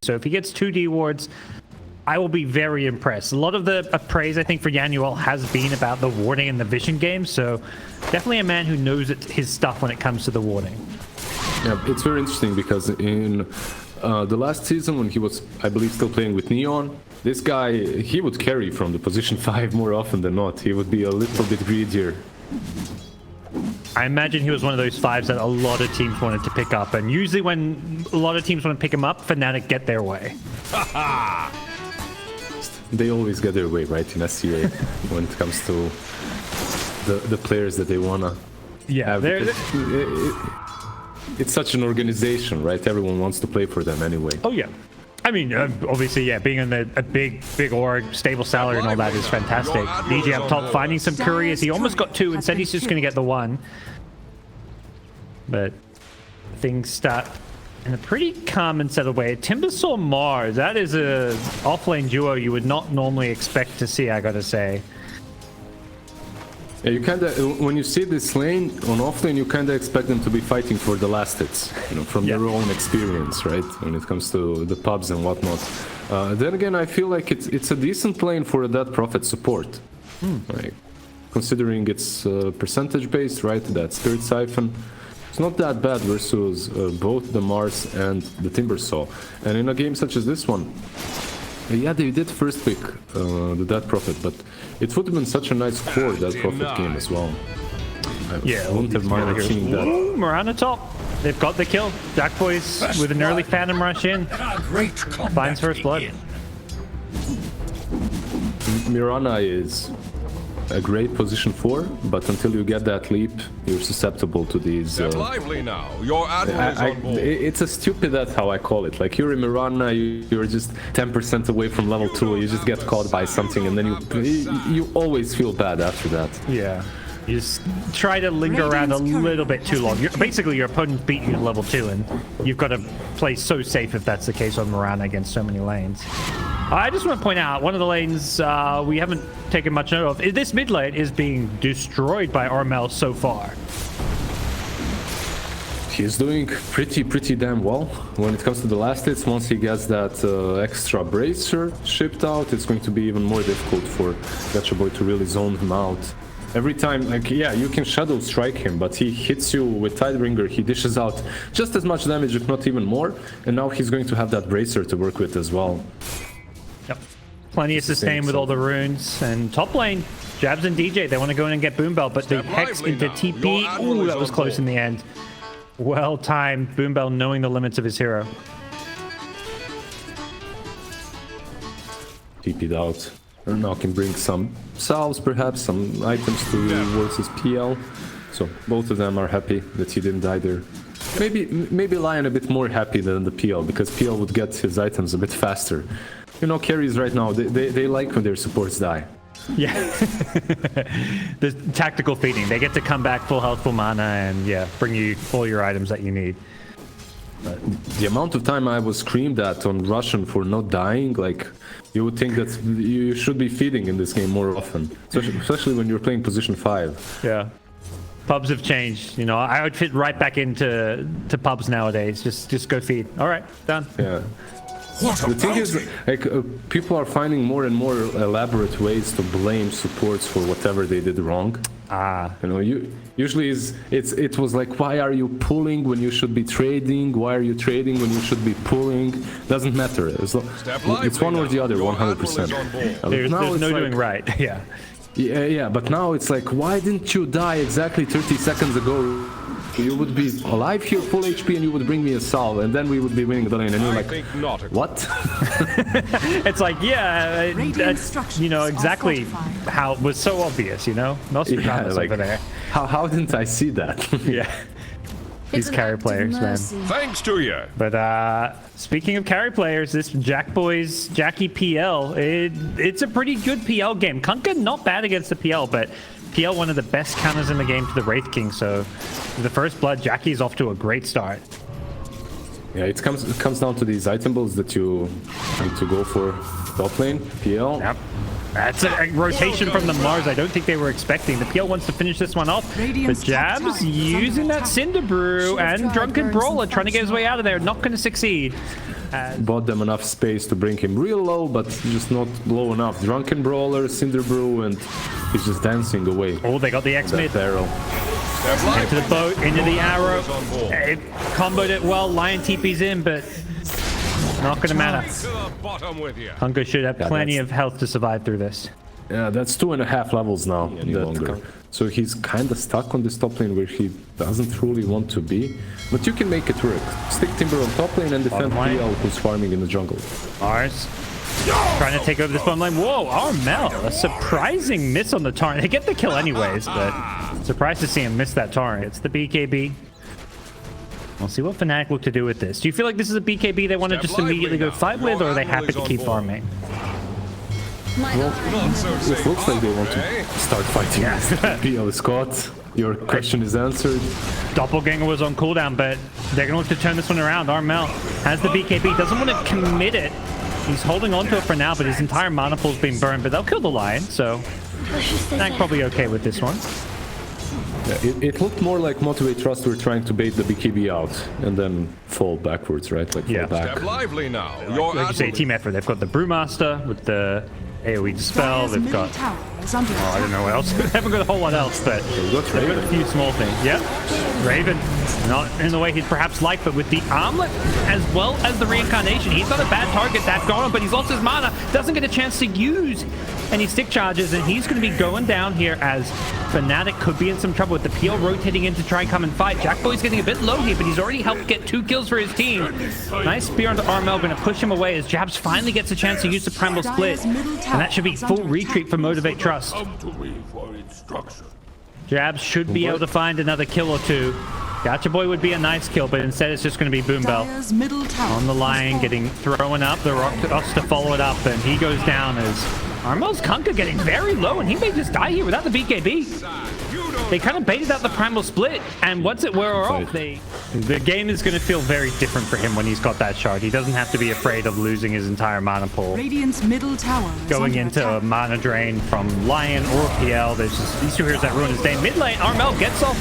So if he gets 2D wards, I will be very impressed. A lot of the praise, I think, for Yanuel has been about the warding and the vision game. So definitely a man who knows his stuff when it comes to the warding. Yeah, it's very interesting because in the last season when he was, I believe, still playing with Neon, this guy, he would carry from the position 5 more often than not. He would be a little bit greedier. I imagine he was one of those 5s that a lot of teams wanted to pick up. And usually when a lot of teams want to pick him up, Fnatic get their way. They always get their way, right, in SCA when it comes to the players that they want to have. It's such an organization, right? Everyone wants to play for them anyway. Oh, yeah. I mean, obviously, yeah, being in a big org, stable salary and all that is fantastic. DJ up top finding some couriers. He almost got 2 and said he's just going to get the 1. But things start in a pretty calm and settled way. Timbersaw Mars, that is a offlane duo you would not normally expect to see, I gotta say. Yeah, you kinda, when you see this lane on offlane, you kinda expect them to be fighting for the last hits, you know, from their own experience, right? When it comes to the pubs and whatnot. Then again, I feel like it's a decent lane for a Dead Prophet support. Like, considering it's percentage based, right? That Spirit Siphon. It's not that bad versus both the Mars and the Timbersaw. And in a game such as this one, yeah, they did first pick the Dead Prophet, but it would have been such a nice core Dead Prophet game as well. I wouldn't have minded seeing that. Ooh, Mirana top. They've got the kill. Jack Boys with an early Phantom rush in. Finds first blood. Mirana is a great position 4, but until you get that leap, you're susceptible to these. Lively now. Your admiral is on board. It's a stupid, that's how I call it. Like you're in Mirana, you're just 10% away from level 2. You just get caught by something, and then you always feel bad after that. Yeah. You just try to linger around a little bit too long. Basically, your opponent's beat you to level 2, and you've got to play so safe if that's the case on Mirana against so many lanes. I just want to point out, one of the lanes we haven't taken much note of, this mid lane is being destroyed by ARMEL so far. He's doing pretty damn well when it comes to the last hits. Once he gets that extra bracer shipped out, it's going to be even more difficult for Ghostship to really zone him out. Every time, like, yeah, you can shadow strike him, but he hits you with Tidebringer, he dishes out just as much damage, if not even more, and now he's going to have that bracer to work with as well. Yep. Plenty of sustain with all the runes. And top lane, Jabs and DJ, they want to go in and get Boombell, but the Hex into TP, ooh, that was close in the end. Well timed, Boombell knowing the limits of his hero. TP'd out. And now can bring some salves, perhaps, some items to versus PL. So both of them are happy that he didn't die there. Maybe Lion a bit more happy than the PL, because PL would get his items a bit faster. You know, carries right now, they like when their supports die. Yeah. The tactical feeding. They get to come back full health, full mana, and yeah, bring you all your items that you need. The amount of time I was screamed at on Russian for not dying, like, you would think that you should be feeding in this game more often, especially when you're playing position 5. Yeah. Pubs have changed, you know. I would fit right back into pubs nowadays. Just go feed. All right, done. Yeah. The thing is, like, people are finding more and more elaborate ways to blame supports for whatever they did wrong. You know, usually it was like, why are you pulling when you should be trading? Why are you trading when you should be pulling? Doesn't matter. It's one or the other, 100%. There's no doing right. Yeah. Yeah, but now it's like, why didn't you die exactly 30 seconds ago? You would be alive here, full HP, and you would bring me a salve, and then we would be winning the lane, and you're like, what? It's like, yeah, that's, you know, exactly how it was so obvious, you know? Nostradamus over there. How didn't I see that? Yeah. These carry players, man. Thanks to you. But speaking of carry players, this Jack Boys Jackie PL, it's a pretty good PL game. Kunkka not bad against the PL, but PL one of the best counters in the game to the Wraith King. So the first blood, Jackie's off to a great start. Yeah, it comes down to these item builds that you need to go for. Top lane, PL. Yep. That's a rotation from the Mars I don't think they were expecting. The PL wants to finish this one off. The Jabs using that Cinder Brew, and Drunken Brawler trying to get his way out of there. Not going to succeed. bought them enough space to bring him real low, but just not low enough. Drunken Brawler, Cinder Brew, and he's just dancing away. Oh, they got the X mid. Barrel. Into the boat, into the arrow. It comboed it well. Lion TP's in, but not going to matter. KUNKKA should have plenty of health to survive through this. Yeah, that's 2.5 levels now. So he's kind of stuck on this top lane where he doesn't truly want to be. But you can make it work. Stick Timber on top lane and defend PL who's farming in the jungle. Mars trying to take over this bottom lane. Whoa, Armel, a surprising miss on the Torrent. They get the kill anyways, but surprised to see him miss that Torrent. It's the BKB. We'll see what Fnatic look to do with this. Do you feel like this is a BKB they want to just immediately go fight with, or are they happy to keep farming? Well, it looks like they want to start fighting. PL Scott, your question is answered. Doppelganger was on cooldown, but they're going to look to turn this one around. Armel has the BKB, doesn't want to commit it. He's holding on to it for now, but his entire mana pool's been burned, but they'll kill the Lion, so Fnatic probably okay with this one. Yeah, it looked more like Motivate Trust were trying to bait the BKB out and then fall backwards, right? Like fall back. Step lively now. Like you say, team effort. They've got the Brewmaster with the AoE Dispel. They've got... Oh, I don't know what else. They haven't got a whole lot else, but they've got a few small things. Yeah. Raven, not in the way he'd perhaps like, but with the armlet as well as the reincarnation, he's not a bad target. That got him, but he's lost his mana. Doesn't get a chance to use any stick charges, and he's going to be going down here as Fnatic could be in some trouble with the PL rotating in to try and come and fight. Jackboy's getting a bit low here, but he's already helped get 2 kills for his team. Nice spear onto Armel, going to push him away as Jabs finally gets a chance to use the Primal Split, and that should be full retreat for Motivate Trust. Jabs should be able to find another kill or 2. Gacha Boy would be a nice kill, but instead it's just going to be Boom Bell on the Lion, getting thrown up. The Rock to follow it up, and he goes down as Armel's KUNKKA getting very low, and he may just die here without the BKB. They kind of baited out the Primal Split, and once it wore off, the game is going to feel very different for him when he's got that shard. He doesn't have to be afraid of losing his entire mana pool. Radiant's middle tower going into a mana drain from Lion or PL. There's just these two heroes that ruin his day. Mid lane, Armel gets off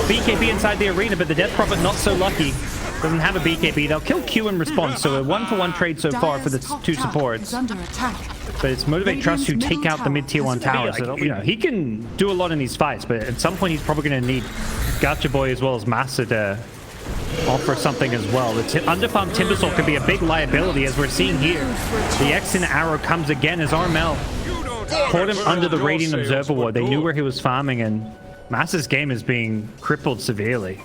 BKB inside the arena, but the Death Prophet not so lucky. Doesn't have a BKB. They'll kill Q in response, so a 1-for-1 trade so far for the 2 supports. But it's Motivate Trust who take out the mid-tier 1 towers. So, you know, he can do a lot in these fights, but at some point he's probably going to need Gacha Boy as well as Master to offer something as well. The underfarmed Timbersaw could be a big liability, as we're seeing here. The X in arrow comes again as Armel caught him under the Radiant Observer Ward. They knew where he was farming, and Master's game is being crippled severely.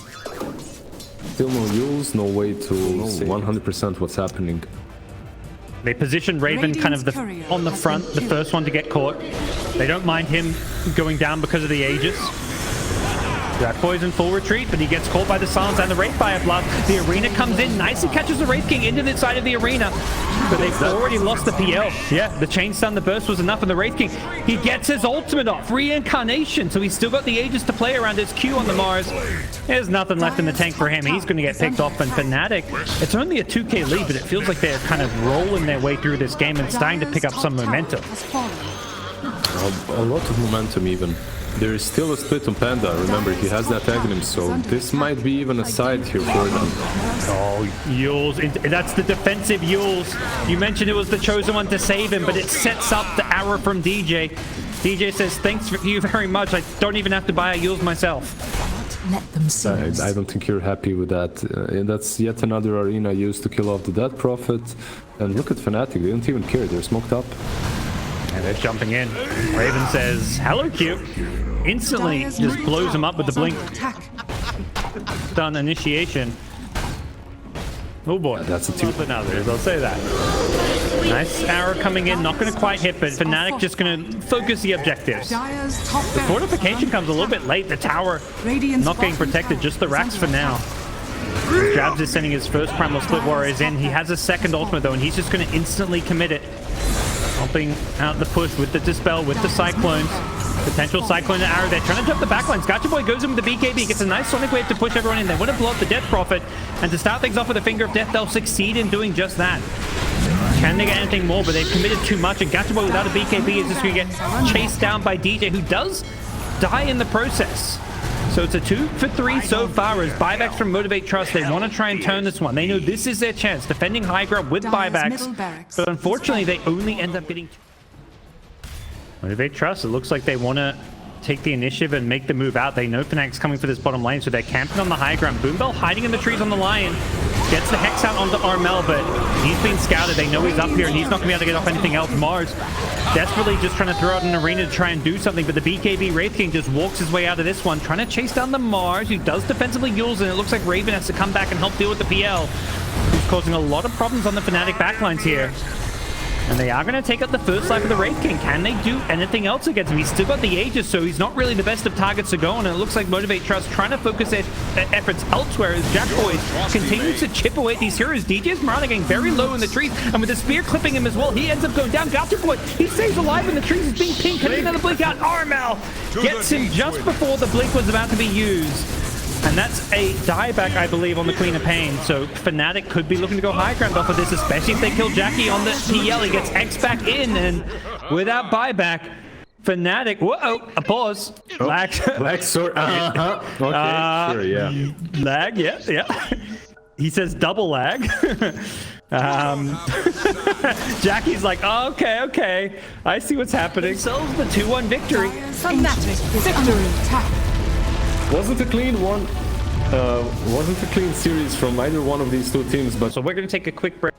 Still no Yules, no way to know 100% what's happening. They position Raven kind of on the front, the first one to get caught. They don't mind him going down because of the Aegis. Jackboy's in full retreat, but he gets caught by the Silence and the Wraithfire Blood. The arena comes in, nicely catches the Wraith King into the side of the arena, but they've already lost the PL. Yeah, the Chain Stun, the burst was enough, and the Wraith King, he gets his ultimate off, Reincarnation, so he's still got the Aegis to play around his Q on the Mars. There's nothing left in the tank for him. He's going to get picked off, and Fnatic, it's only a 2k lead, but it feels like they're kind of rolling their way through this game and starting to pick up some momentum. A lot of momentum even. There is still a split on Panda. Remember, he has that Aghanim, so this might be even a side here for them. Oh, Yules. That's the defensive Yules. You mentioned it was the chosen one to save him, but it sets up the arrow from DJ. DJ says, thanks for you very much. I don't even have to buy a Yules myself. Let them I don't think you're happy with that. That's yet another arena used to kill off the Death Prophet. And look at Fnatic, they don't even care. They're smoked up. And they're jumping in. Raven says, hello, Q. Instantly just blows him up with the blink. Done initiation. Oh boy. Yeah, that's a 2 than others, I'll say that. Nice arrow coming in, not going to quite hit, but Fnatic just going to focus the objectives. The fortification comes a little bit late. The tower not getting protected, just the racks for now. Jabs is sending his first Primal Split Warriors in. He has a second ultimate though, and he's just going to instantly commit it. Helping out the push with the Dispel, with the Cyclones. Potential Cyclone and arrow. They're trying to jump the backlines. Gacha Boy goes in with the BKB, gets a nice Sonic Wave to push everyone in. They want to blow up the Death Prophet, and to start things off with a Finger of Death, they'll succeed in doing just that. Can they get anything more? But they've committed too much, and Gacha Boy without a BKB is just going to get chased down by DJ, who does die in the process. So it's a 2 for 3 so far as buybacks from Motivate Trust. They want to try and turn this one. They know this is their chance, defending high ground with buybacks. But unfortunately, they only end up getting... Motivate Trust, it looks like they want to take the initiative and make the move out. They know Fnatic's coming for this bottom lane, so they're camping on the high ground. Boombell hiding in the trees on the Lion. Gets the Hex out onto ARMEL, but he's been scouted. They know he's up here, and he's not going to be able to get off anything else. Mars desperately just trying to throw out an arena to try and do something, but the BKB Wraith King just walks his way out of this one, trying to chase down the Mars, who does defensively Yules, and it looks like Raven has to come back and help deal with the PL, who's causing a lot of problems on the Fnatic backlines here. And they are going to take out the first life of the Wraith King. Can they do anything else against him? He's still got the Aegis, so he's not really the best of targets to go on. And it looks like Motivate Trust trying to focus their efforts elsewhere as Jack Boys continues to chip away at these heroes. DJ's Mirana getting very low in the trees, and with the spear clipping him as well, he ends up going down. Gacha Boy, he stays alive in the trees. He's being pinned. Can another blink out? ARMEL gets him just before the blink was about to be used. And that's a dieback, I believe, on the Queen of Pain. So Fnatic could be looking to go high ground off of this, especially if they kill Jackie on the PL. He gets X back in, and without buyback, Fnatic... Whoa, a pause. Oh, lag. Lag, sorry. Okay, sure, yeah. Lag, yeah. He says double lag. Jackie's like, oh, okay. I see what's happening. Sells the 2-1 victory. Fnatic is under attack. Wasn't a clean one. Wasn't a clean series from either one of these two teams, but So we're going to take a quick break.